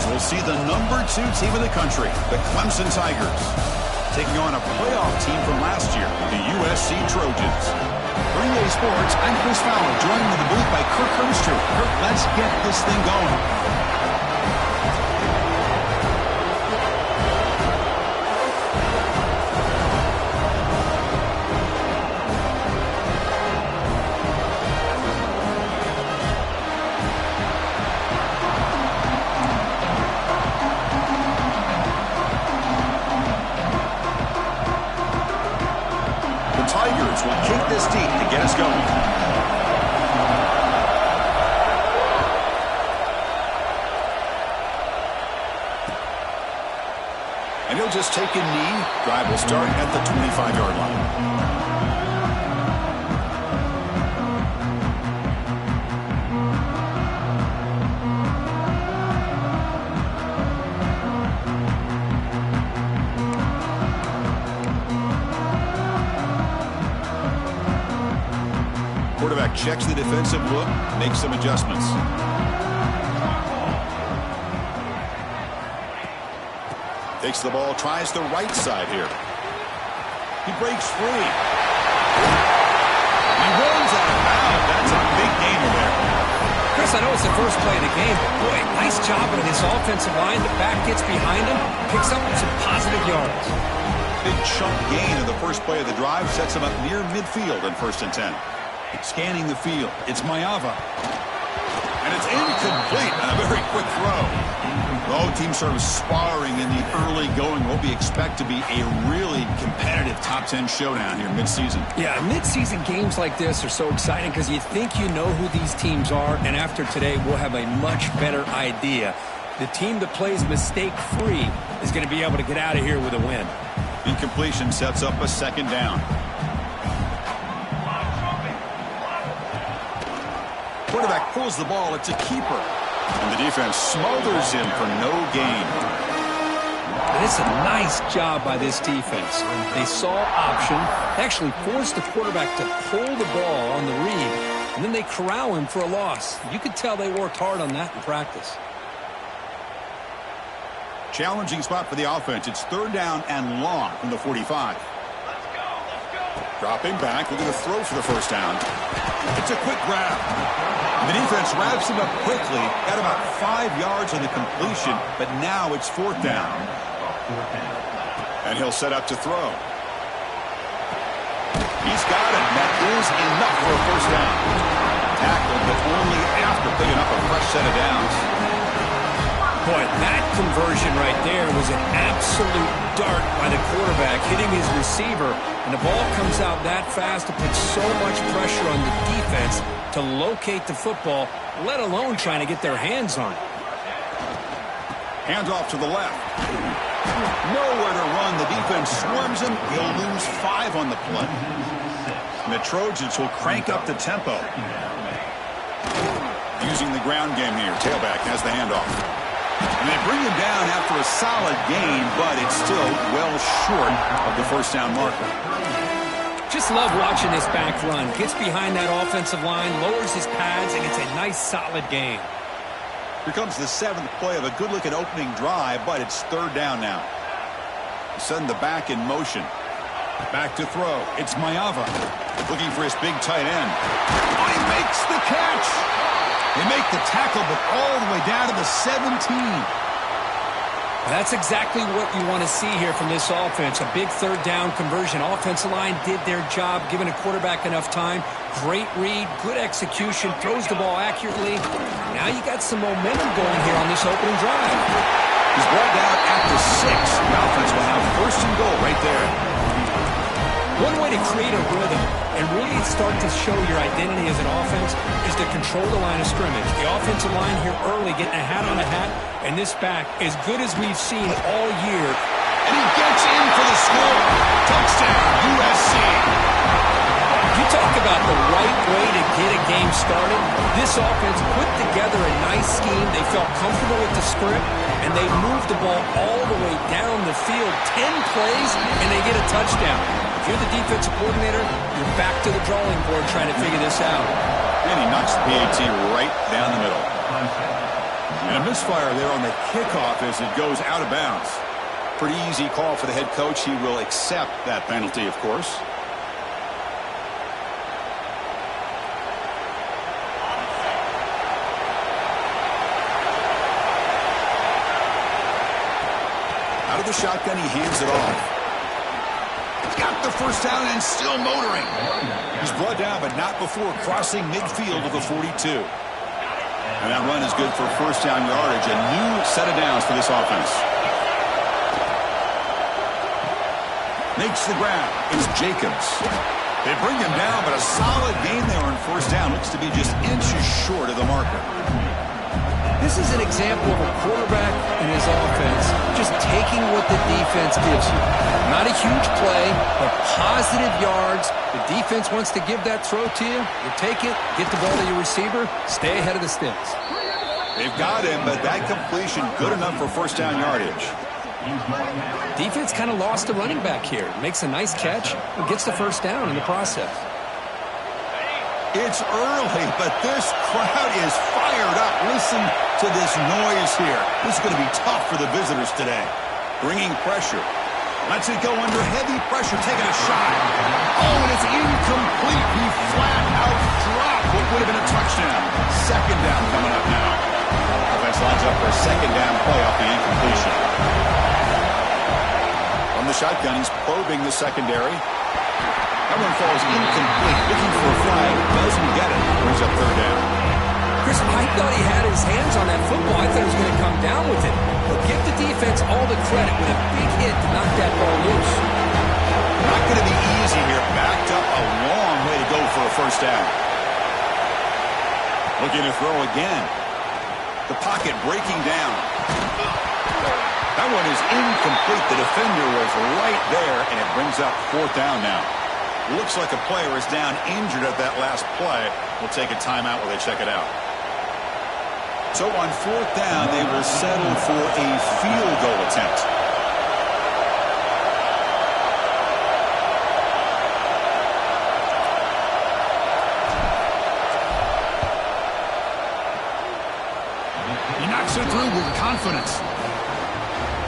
we'll see the #2 team in the country, the Clemson Tigers, taking on a playoff team from last year, the USC Trojans. For EA Sports, I'm Chris Fowler, joined in the booth by Kirk Herbstreit. Kirk, let's get this thing going. Tigers will kick this deep to get us going. And he'll just take a knee. Drive will start at the 25-yard line. Quarterback checks the defensive look, makes some adjustments. Takes the ball, tries the right side here. He breaks free. He runs out of bounds. That's a big gainer there. Chris, I know it's the first play of the game, but boy, nice job by this offensive line. The back gets behind him, picks up some positive yards. Big chunk gain in the first play of the drive sets him up near midfield in 1st and 10. Scanning the field. It's Mayava. And it's incomplete on a very quick throw. Both teams sort of sparring in the early going. What we expect to be a really competitive top 10 showdown here midseason. Yeah, midseason games like this are so exciting because you think you know who these teams are, and after today we'll have a much better idea. The team that plays mistake-free is going to be able to get out of here with a win. Incompletion sets up a 2nd down. Quarterback pulls the ball. It's a keeper. And the defense smothers him for no gain. And it's a nice job by this defense. They saw option, actually forced the quarterback to pull the ball on the read, and then they corral him for a loss. You could tell they worked hard on that in practice. Challenging spot for the offense. It's 3rd down and long from the 45. Dropping back, looking to throw for the 1st down. It's a quick grab. The defense wraps him up quickly. Got about 5 yards on the completion, but now it's 4th down. And he'll set up to throw. He's got it. That is enough for a 1st down. Tackled, but only after picking up a fresh set of downs. Boy, that conversion right there was an absolute dart by the quarterback, hitting his receiver, and the ball comes out that fast to put so much pressure on the defense to locate the football, let alone trying to get their hands on it. Hands off to the left. Nowhere to run. The defense swarms him. He'll lose 5 on the play. And the Trojans will crank up the tempo. Using the ground game here. Tailback has the handoff. And they bring him down after a solid gain, but it's still well short of the 1st down marker. Just love watching this back run. Gets behind that offensive line, lowers his pads, and it's a nice, solid gain. Here comes the 7th play of a good-looking opening drive, but it's 3rd down now. Send the back in motion. Back to throw. It's Mayava. Looking for his big tight end. Oh, he makes the catch! They make the tackle, but all the way down to the 17. That's exactly what you want to see here from this offense. A big 3rd down conversion. Offensive line did their job, giving a quarterback enough time. Great read, good execution, throws the ball accurately. Now you got some momentum going here on this opening drive. He's brought down at the 6. The offense will have 1st and goal right there. One way to create a rhythm and really start to show your identity as an offense is to control the line of scrimmage. The offensive line here early getting a hat on a hat, and this back as good as we've seen all year. And he gets in for the score. Touchdown, USC. You talk about the right way to get a game started. This offense put together a nice scheme. They felt comfortable with the script, and they moved the ball all the way down the field. 10 plays, and they get a touchdown. If you're the defensive coordinator, you're back to the drawing board trying to figure this out. And he knocks the PAT right down the middle. And a misfire there on the kickoff as it goes out of bounds. Pretty easy call for the head coach. He will accept that penalty, of course. Out of the shotgun, he hands it off. He's got the first down and still motoring. He's brought down, but not before crossing midfield of the 42. And that run is good for first down yardage. A new set of downs for this offense. Makes the grab. It's Jacobs. They bring him down, but a solid gain there on first down. Looks to be just inches short of the marker. This is an example of a quarterback and his offense just taking what the defense gives you. Not a huge play, but positive yards. The defense wants to give that throw to you. You take it, get the ball to your receiver, stay ahead of the sticks. They've got him, but that completion good enough for first down yardage. Defense kind of lost the running back here. Makes a nice catch and gets the first down in the process. It's early, but this crowd is fired up. Listen to this noise here. This is going to be tough for the visitors today. Bringing pressure. Lets it go under heavy pressure, taking a shot. Oh, and it's incomplete. He flat out dropped what would have been a touchdown. Second down coming up now. Offense lines up for a second down play off the incompletion. From the shotgun, he's probing the secondary. That one falls incomplete. Looking for a flag. Doesn't get it. Brings up third down. Chris, I thought he had his hands on that football. I thought he was going to come down with it. But give the defense all the credit with a big hit to knock that ball loose. Not going to be easy here. Backed up a long way to go for a first down. Looking to throw again. The pocket breaking down. That one is incomplete. The defender was right there, and it brings up fourth down now. Looks like a player is down injured at that last play. We'll take a timeout while they check it out. So on fourth down, they will settle for a field goal attempt. He knocks it through with confidence.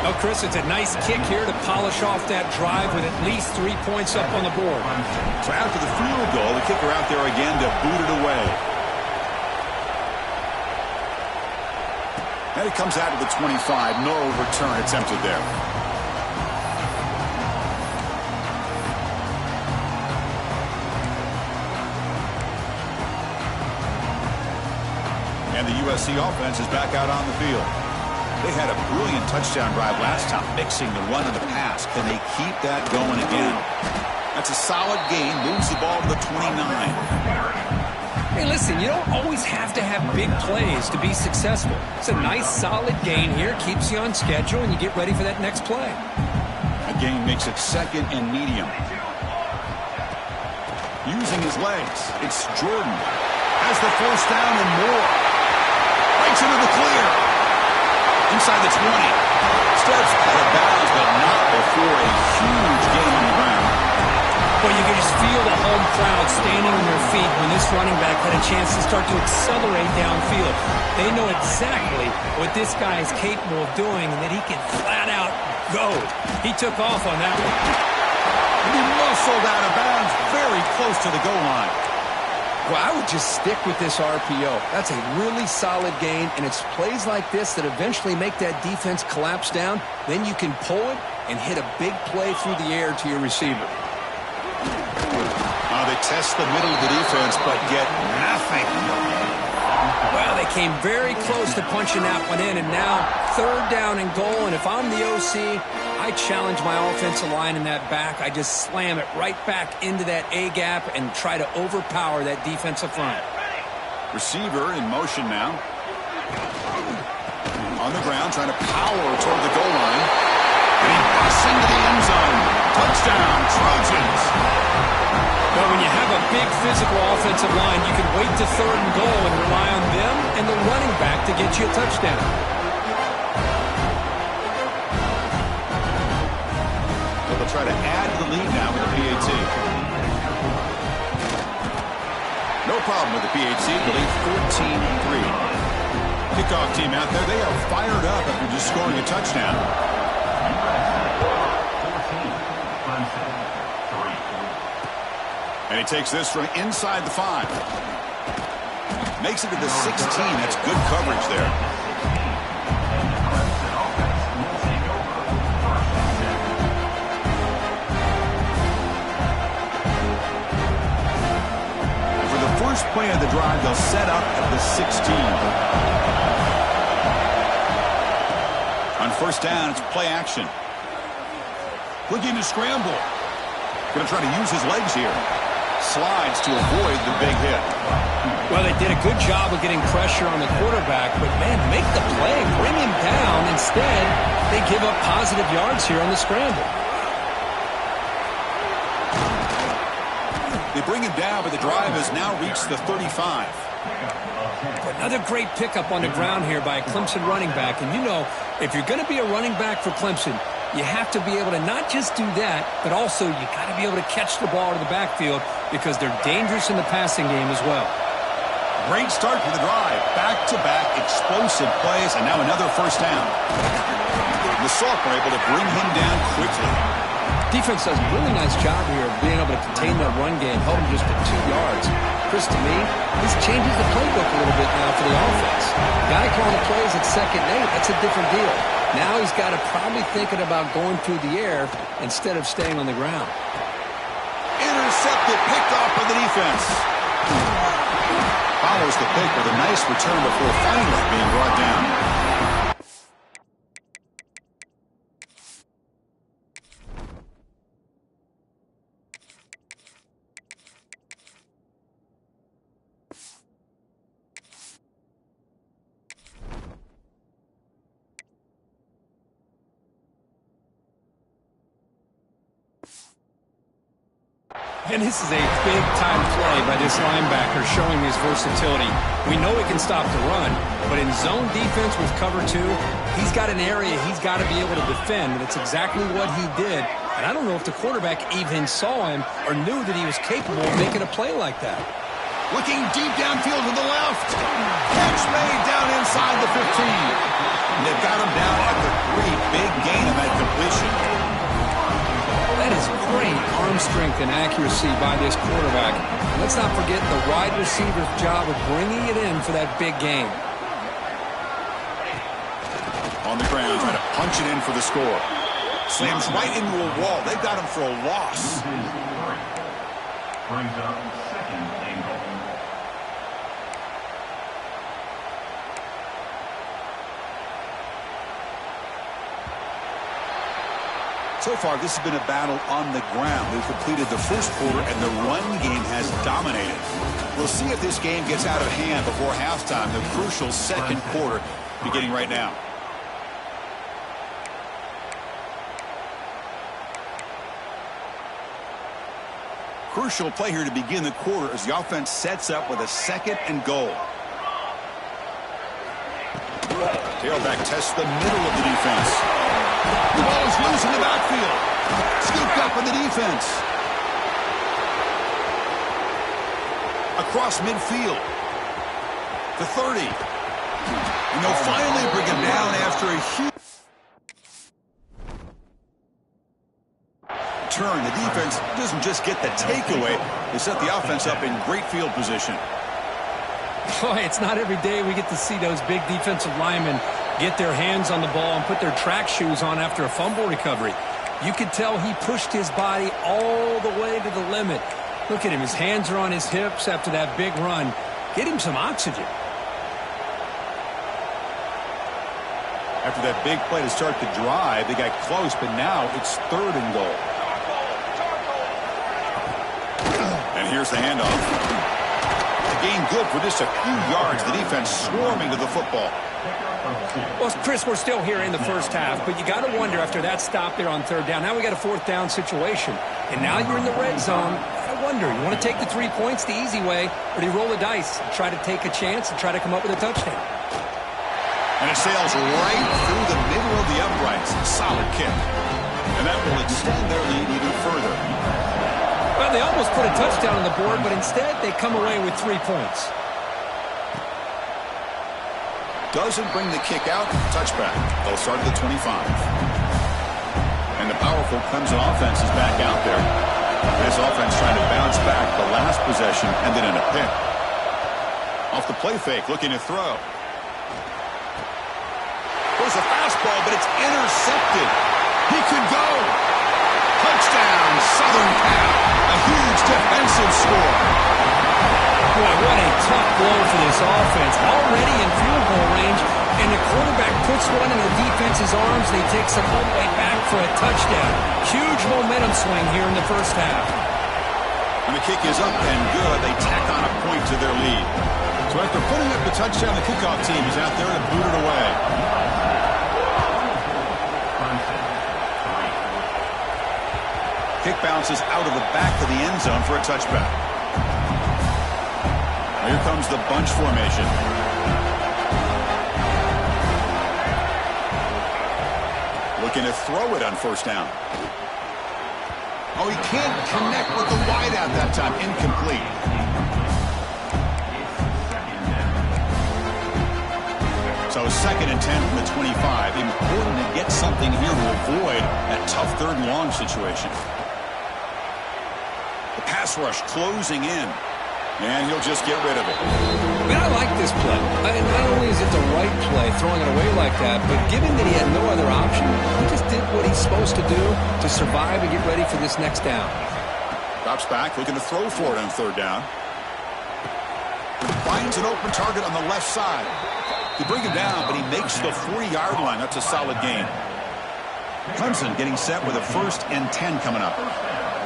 Oh, Chris, it's a nice kick here to polish off that drive with at least 3 points up on the board. So after the field goal, the kicker out there again to boot it away. And it comes out to the 25. No return attempted there. And the USC offense is back out on the field. They had a brilliant touchdown drive last time, mixing the run and the pass. Can they keep that going again? That's a solid gain. Moves the ball to the 29. Hey, listen, you don't always have to have big plays to be successful. It's a nice, solid gain here. Keeps you on schedule, and you get ready for that next play. A gain makes it second and medium. Using his legs, it's Jordan. Has the first down and more. Breaks into the clear. Inside the 20. Steps out of bounds, but not before a huge gain on the ground. Well, you can just feel the home crowd standing on their feet when this running back had a chance to start to accelerate downfield. They know exactly what this guy is capable of doing and that he can flat out go. He took off on that one. He muscled out of bounds very close to the goal line. Well, I would just stick with this RPO. That's a really solid gain, and it's plays like this that eventually make that defense collapse down. Then you can pull it and hit a big play through the air to your receiver. They test the middle of the defense, but get nothing. Well, they came very close to punching that one in, and now third down and goal. And if I'm the OC, I challenge my offensive line in that back. I just slam it right back into that A-gap and try to overpower that defensive front. Receiver in motion now. On the ground, trying to power toward the goal line. And he busts into the end zone. Touchdown, Trojans. But when you have a big physical offensive line, you can wait to third and goal and rely on them and the running back to get you a touchdown. They'll try to add to the lead now with the PAT. No problem with the PAT. The lead 14-3. kickoff team out there. They are fired up after just scoring a touchdown. And he takes this from inside the 5. Makes it to the 16. That's good coverage there. For the first play of the drive, they'll set up at the 16. On first down, it's play action. Looking to scramble. Going to try to use his legs here. Slides to avoid the big hit. Well, they did a good job of getting pressure on the quarterback, but, man, make the play, bring him down. Instead, they give up positive yards here on the scramble. They bring him down, but the drive has now reached the 35. Another great pickup on the ground here by a Clemson running back. And, you know, if you're going to be a running back for Clemson, you have to be able to not just do that, but also you got to be able to catch the ball to the backfield because they're dangerous in the passing game as well. Great start for the drive. Back-to-back explosive plays, and now another first down. The Salk were able to bring him down quickly. Defense does a really nice job here of being able to contain that run game, held him just at 2 yards. Chris, to me, this changes the playbook a little bit now for the offense. Guy calling the plays at 2nd and 8, that's a different deal. Now he's got to probably thinking about going through the air instead of staying on the ground. Intercepted, picked off by the defense. Follows the pick with a nice return before finally being brought down. And this is a big-time play by this linebacker showing his versatility. We know he can stop the run, but in zone defense with cover 2, he's got an area he's got to be able to defend, and it's exactly what he did. And I don't know if the quarterback even saw him or knew that he was capable of making a play like that. Looking deep downfield to the left. Catch made down inside the 15. They've got him down at the 3. Big gain of that completion. That is great arm strength and accuracy by this quarterback. And let's not forget the wide receiver's job of bringing it in for that big game. On the ground, trying to punch it in for the score. Slams right into a wall. They've got him for a loss. Brings up 2nd and goal. So far, this has been a battle on the ground. We've completed the first quarter, and the run game has dominated. We'll see if this game gets out of hand before halftime, the crucial second quarter beginning right now. Crucial play here to begin the quarter as the offense sets up with a 2nd and goal. Tailback tests the middle of the defense. The ball is loose in the backfield. Scooped up on the defense. Across midfield. To 30. And they'll finally bring him down after a huge turn. The defense doesn't just get the takeaway. They set the offense up in great field position. Boy, it's not every day we get to see those big defensive linemen get their hands on the ball and put their track shoes on after a fumble recovery. You could tell he pushed his body all the way to the limit. Look at him. His hands are on his hips after that big run. Get him some oxygen. After that big play to start the drive, they got close, but now it's 3rd and goal. And here's the handoff. The gain good for just a few yards. The defense swarming to the football. Well, Chris, we're still here in the first half, but you got to wonder after that stop there on 3rd down. Now we got a 4th down situation, and now you're in the red zone. I wonder, you want to take the 3 points the easy way, or do you roll the dice and try to take a chance and try to come up with a touchdown? And it sails right through the middle of the uprights. Solid kick. And that will extend their lead even further. Well, they almost put a touchdown on the board, but instead they come away with 3 points. doesn't bring the kick out. Touchback. They'll start at the 25. And the powerful Clemson offense is back out there. This offense trying to bounce back. The last possession ended in a pick. Off the play fake, looking to throw. There's a fastball, but it's intercepted. He could go. Touchdown, Southern Cal. A huge defensive score. Boy, what a tough blow for this offense. Already in field goal range, and the quarterback puts one in the defense's arms. They take some all the way back for a touchdown. Huge momentum swing here in the first half. And the kick is up and good. They tack on a point to their lead. So after putting up the touchdown, the kickoff team is out there to boot it away. Kick bounces out of the back of the end zone for a touchback. Here comes the bunch formation. Looking to throw it on first down. Oh, he can't connect with the wideout that time. Incomplete. So 2nd and 10 from the 25. Important to get something here to avoid that tough 3rd and long situation. The pass rush closing in. And he'll just get rid of it. Man, I like this play. Not only is it the right play, throwing it away like that, but given that he had no other option, he just did what he's supposed to do to survive and get ready for this next down. Drops back, looking to throw for it on 3rd down. Finds an open target on the left side. They bring him down, but he makes the 40-yard line. That's a solid gain. Clemson getting set with a 1st and 10 coming up.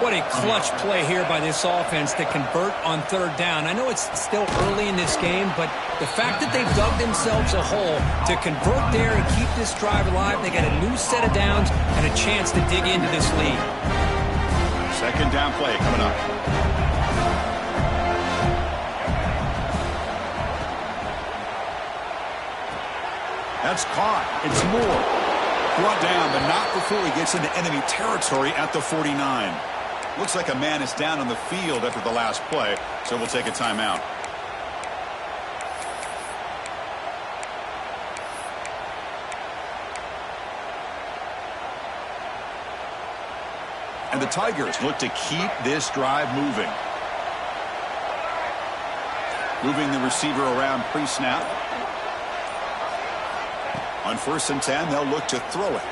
What a clutch play here by this offense to convert on 3rd down. I know it's still early in this game, but the fact that they've dug themselves a hole to convert there and keep this drive alive, they got a new set of downs and a chance to dig into this lead. 2nd down play coming up. That's caught. It's Moore. Brought down, but not before he gets into enemy territory at the 49. Looks like a man is down on the field after the last play, so we'll take a timeout. And the Tigers look to keep this drive moving. Moving the receiver around pre-snap. On 1st and 10, they'll look to throw it.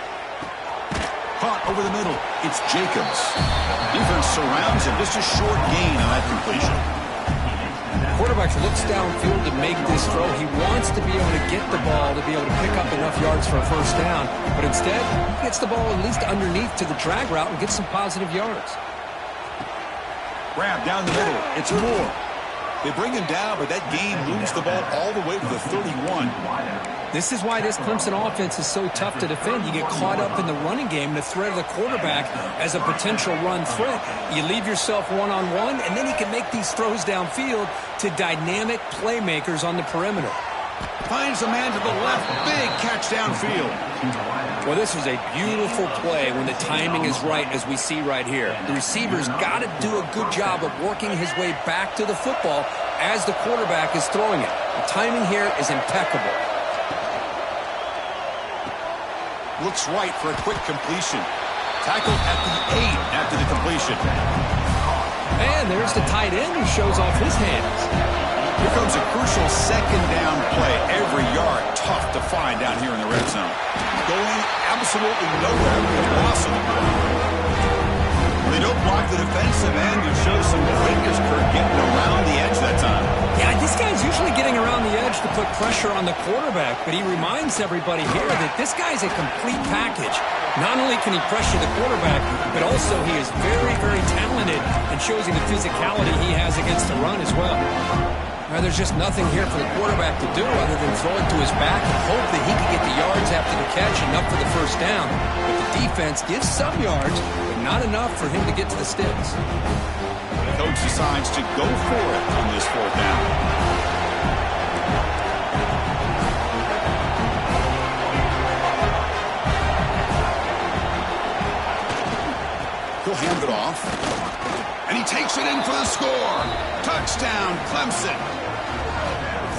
Caught over the middle. It's Jacobs. Defense surrounds him. Just a short gain on that completion. Quarterback looks downfield to make this throw. He wants to be able to get the ball to be able to pick up enough yards for a 1st down. But instead, he gets the ball at least underneath to the drag route and gets some positive yards. Grab down the middle. It's Moore. They bring him down, but that gain moves the ball all the way to the 31. This is why this Clemson offense is so tough to defend. You get caught up in the running game, the threat of the quarterback as a potential run threat. You leave yourself one-on-one, and then he can make these throws downfield to dynamic playmakers on the perimeter. Finds a man to the left. Big catch downfield. Well, this was a beautiful play when the timing is right, as we see right here. The receiver's got to do a good job of working his way back to the football as the quarterback is throwing it. The timing here is impeccable. Looks right for a quick completion. Tackled at the 8 after the completion. And there's the tight end who shows off his hands. Here comes a crucial 2nd down play. Every yard tough to find down here in the red zone. Going absolutely nowhere with the loss of the ball. They don't block the defensive end. It shows some quickness, Kurt, getting around the edge that time. Yeah, this guy's usually getting around the edge to put pressure on the quarterback, but he reminds everybody here that this guy's a complete package. Not only can he pressure the quarterback, but also he is very, very talented and shows you the physicality he has against the run as well. Now, there's just nothing here for the quarterback to do other than throw it to his back and hope that he can get the yards after the catch enough for the 1st down. But the defense gives some yards, but not enough for him to get to the sticks. The coach decides to go for it on this 4th down. He'll hand it off. And he takes it in for the score. Touchdown, Clemson.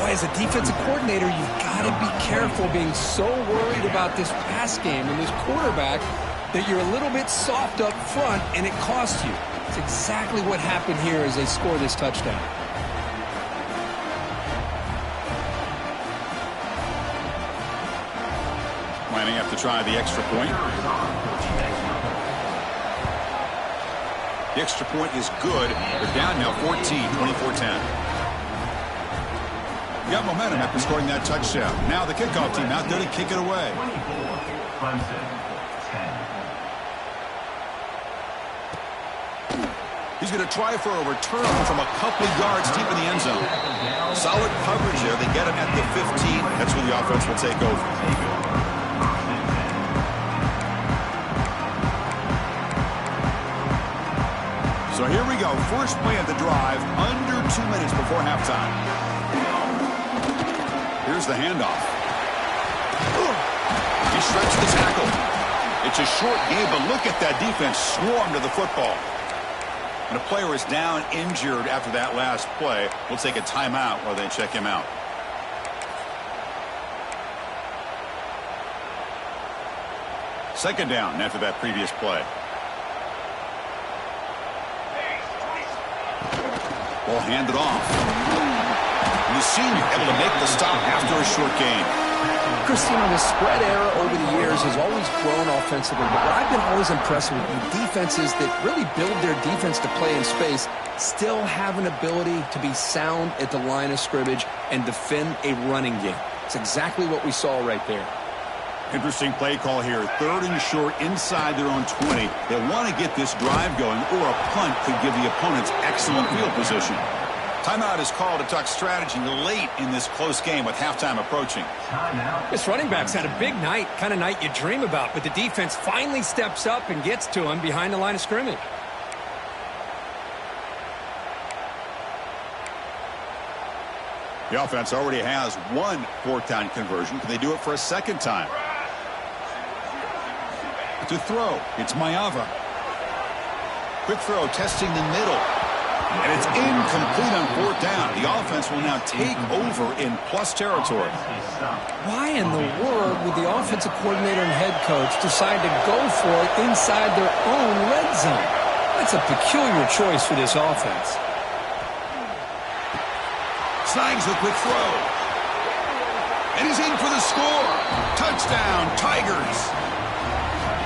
Boy, as a defensive coordinator, you've got to be careful being so worried about this pass game and this quarterback that you're a little bit soft up front and it costs you. It's exactly what happened here as they score this touchdown. Lining up to try the extra point. The extra point is good. They're down now 14, 24-10. Got momentum after scoring that touchdown. Now the kickoff team out there to kick it away. 24, Clemson, 10. He's going to try for a return from a couple yards deep in the end zone. Solid coverage there. They get him at the 15. That's where the offense will take over. So here we go. First play of the drive, under 2 minutes before halftime. Here's the handoff. He stretched the tackle. It's a short game, but look at that defense swarm to the football. And a player is down injured after that last play. We'll take a timeout while they check him out. Second down after that previous play. Ball handed off. And the senior able to make the stop after a short gain. Christine, the spread era over the years has always grown offensively, but what I've been always impressed with defenses that really build their defense to play in space still have an ability to be sound at the line of scrimmage and defend a running game. It's exactly what we saw right there. Interesting play call here. Third and short inside their own 20. They want to get this drive going, or a punt could give the opponents excellent field position. Timeout is called to talk strategy late in this close game with halftime approaching. This running back's had a big night, kind of night you dream about, but the defense finally steps up and gets to him behind the line of scrimmage. The offense already has one fourth down conversion. Can they do it for a second time? To throw, it's Mayava. Quick throw, testing the middle. And it's incomplete on fourth down. The offense will now take over in plus territory. Why in the world would the offensive coordinator and head coach decide to go for it inside their own red zone? That's a peculiar choice for this offense. Snags the quick throw. And he's in for the score. Touchdown, Tigers.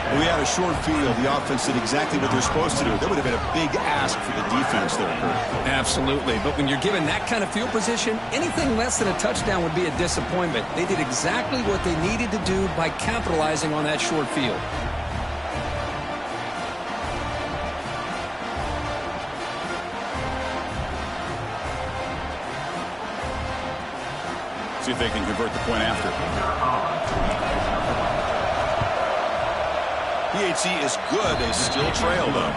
We had a short field. The offense did exactly what they're supposed to do. That would have been a big ask for the defense there, Kurt. Absolutely. But when you're given that kind of field position, anything less than a touchdown would be a disappointment. They did exactly what they needed to do by capitalizing on that short field. See if they can convert the point after. PHC is good. They still trail, though.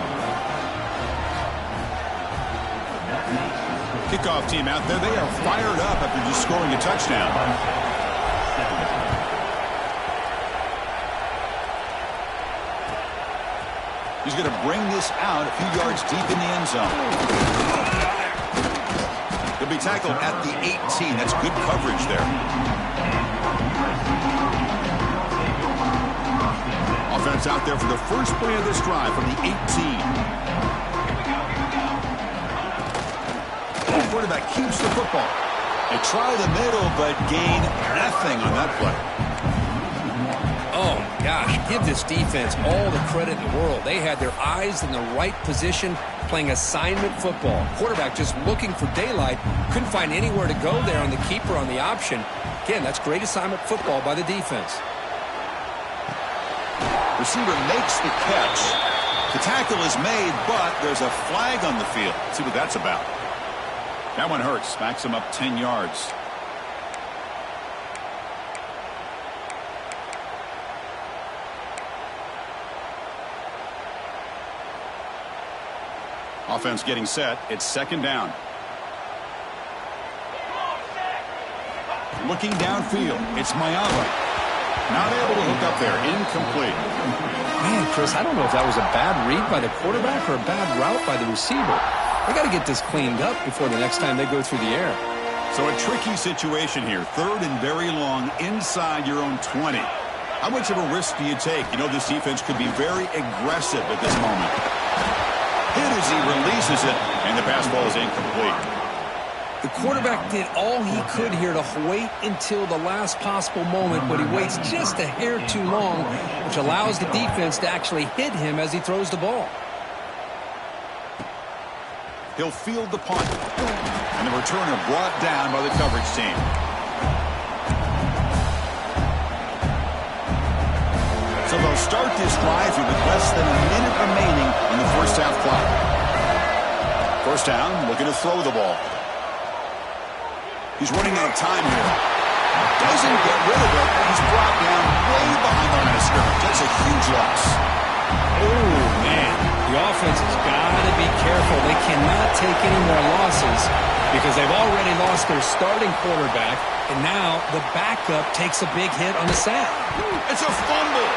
Kickoff team out there. They are fired up after just scoring a touchdown. He's going to bring this out a few yards deep in the end zone. He'll be tackled at the 18. That's good coverage there. Offense out there for the first play of this drive from the 18. The quarterback keeps the football. They try the middle, but gain nothing on that play. Oh, my gosh, give this defense all the credit in the world. They had their eyes in the right position, playing assignment football. Quarterback just looking for daylight. Couldn't find anywhere to go there on the keeper on the option. Again, that's great assignment football by the defense. Receiver makes the catch. The tackle is made, but there's a flag on the field. Let's see what that's about. That one hurts. Backs him up 10 yards. Offense getting set. It's second down. Looking downfield. It's Mayava. Not able to hook up there. Incomplete. Man, Chris, I don't know if that was a bad read by the quarterback or a bad route by the receiver. They got to get this cleaned up before the next time they go through the air. So a tricky situation here. 3rd and very long inside your own 20. How much of a risk do you take? You know, this defense could be very aggressive at this moment. Hit as he releases it, and the pass ball is incomplete. The quarterback did all he could here to wait until the last possible moment, but he waits just a hair too long, which allows the defense to actually hit him as he throws the ball. He'll field the punt, and the returner brought down by the coverage team. So they'll start this drive here with less than a minute remaining in the first half clock. First down, looking to throw the ball. He's running out of time here. Doesn't get rid of it. He's brought down way behind the line of scrimmage. That's a huge loss. Oh, man. The offense has got to be careful. They cannot take any more losses because they've already lost their starting quarterback, and now the backup takes a big hit on the sack. It's a fumble.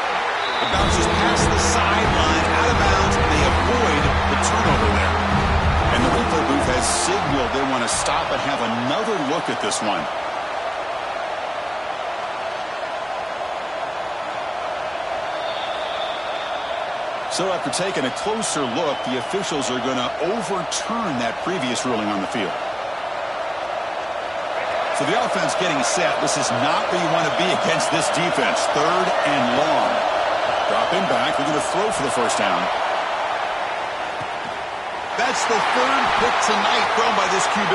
It bounces past the sideline, out of bounds, and they avoid the turnover there. And the replay booth has signaled they want to stop and have another look at this one. So after taking a closer look, the officials are going to overturn that previous ruling on the field. So the offense getting set. This is not where you want to be against this defense. 3rd and long. Dropping back. We're going to throw for the first down. That's the 3rd pick tonight thrown by this QB.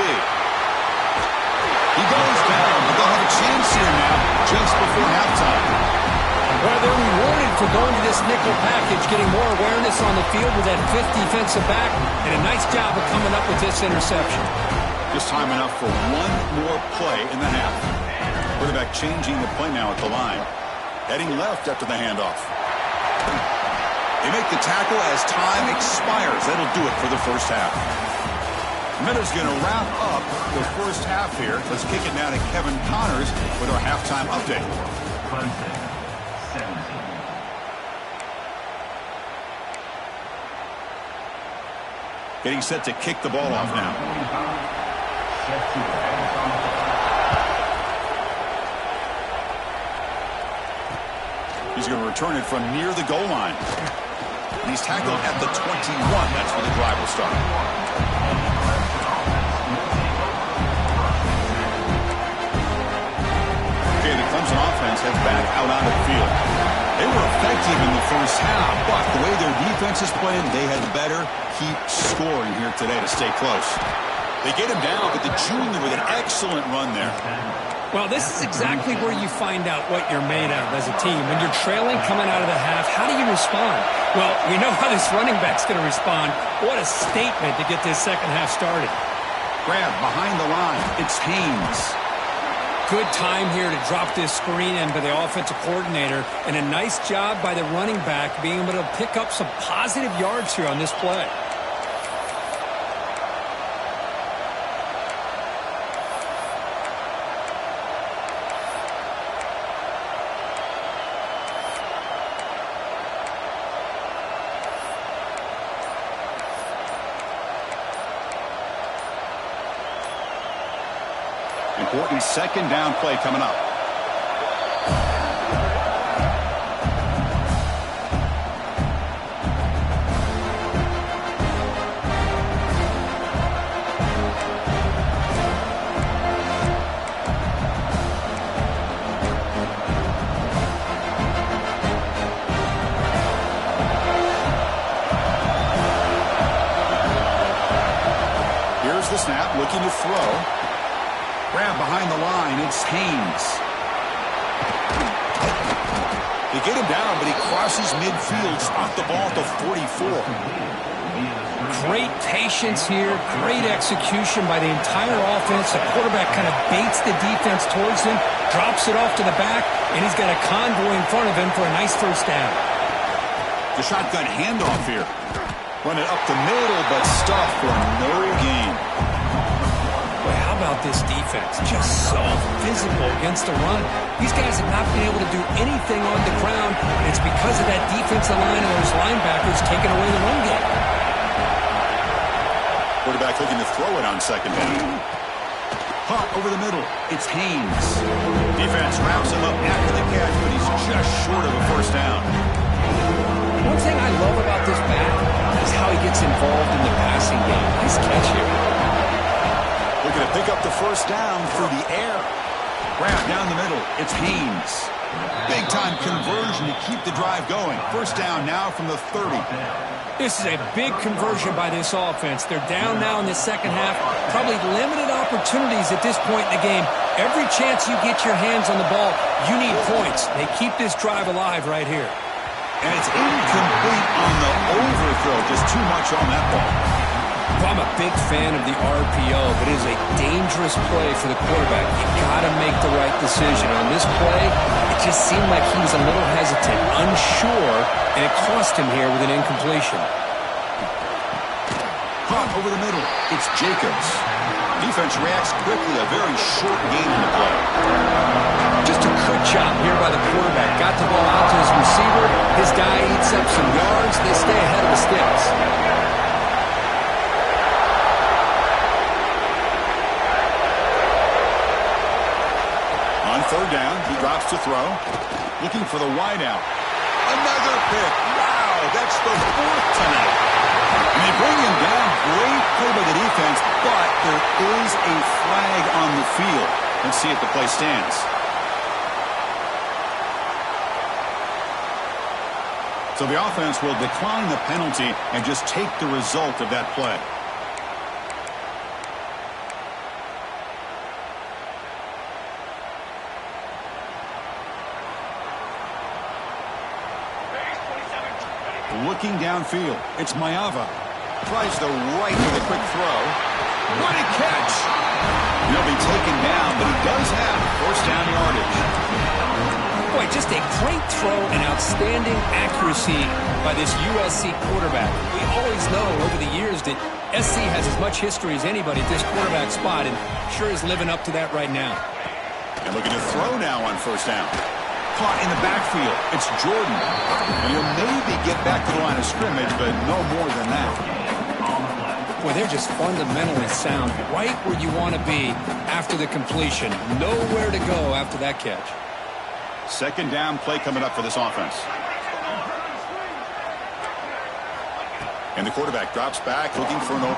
He goes down, but they'll have a chance here now just before halftime. Well, they're rewarded for going to this nickel package, getting more awareness on the field with that 5th defensive back, and a nice job of coming up with this interception. Just time enough for one more play in the half. Quarterback changing the play now at the line. Heading left after the handoff. They make the tackle as time expires. That'll do it for the first half. Miller's going to wrap up the first half here. Let's kick it now to Kevin Connors with our halftime update. Clemson, 17. Getting set to kick the ball off now. He's going to return it from near the goal line. And he's tackled at the 21. That's where the drive will start. Okay, the Clemson offense heads back out onto the field. They were effective in the first half, but the way their defense is playing, they had better keep scoring here today to stay close. They get him down, but the junior with an excellent run there. Well, this is exactly where you find out what you're made of as a team. When you're trailing coming out of the half, how do you respond? Well, we know how this running back's going to respond. What a statement to get this second half started. Grab behind the line. It's Haynes. Good time here to drop this screen in by the offensive coordinator, and a nice job by the running back being able to pick up some positive yards here on this play. Important second down play coming up. Here's the snap, looking to throw. Grab behind the line. It's Haynes. They get him down, but he crosses midfield. Spot the ball at the 44. Great patience here. Great execution by the entire offense. The quarterback kind of baits the defense towards him, drops it off to the back, and he's got a convoy in front of him for a nice first down. The shotgun handoff here. Run it up the middle, but stuff for no gain. How about this defense? Just so physical against the run. These guys have not been able to do anything on the ground. It's because of that defensive line and those linebackers taking away the run game. Quarterback looking to throw it on second down. Caught over the middle. It's Haynes. Defense wraps him up after the catch, but he's just short of a first down. One thing I love about this back is how he gets involved in the passing game. Nice catch here. Looking to pick up the first down through the air. Grab down the middle. It's Haynes. Big-time conversion to keep the drive going. First down now from the 30. This is a big conversion by this offense. They're down now in the second half. Probably limited opportunities at this point in the game. Every chance you get your hands on the ball, you need points. They keep this drive alive right here. And it's incomplete on the overthrow. Just too much on that ball. Well, I'm a big fan of the RPO, but it is a dangerous play for the quarterback. You got to make the right decision. On this play, it just seemed like he was a little hesitant, unsure, and it cost him here with an incompletion. Caught over the middle. It's Jacobs. Defense reacts quickly. A very short gain in the play. Just a good job here by the quarterback. Got the ball out to his receiver. His guy eats up some yards. They stay ahead of the sticks. On third down, he drops to throw. Looking for the wideout. Another pick. Wow, that's the fourth tonight. And they bring him down. Great play by the defense, but there is a flag on the field. Let's see if the play stands. So the offense will decline the penalty and just take the result of that play. Looking downfield, it's Maeva. Tries the right with a quick throw. What a catch! He'll be taken down, but he does have first down yardage. Boy, just a great throw and outstanding accuracy by this USC quarterback. We always know over the years that SC has as much history as anybody at this quarterback spot, and sure is living up to that right now. And looking to throw now on first down. Caught in the backfield. It's Jordan. He'll maybe get back to the line of scrimmage, but no more than that. Boy, they're just fundamentally sound, right where you want to be after the completion. Nowhere to go after that catch. Second down play coming up for this offense. And the quarterback drops back, looking for an open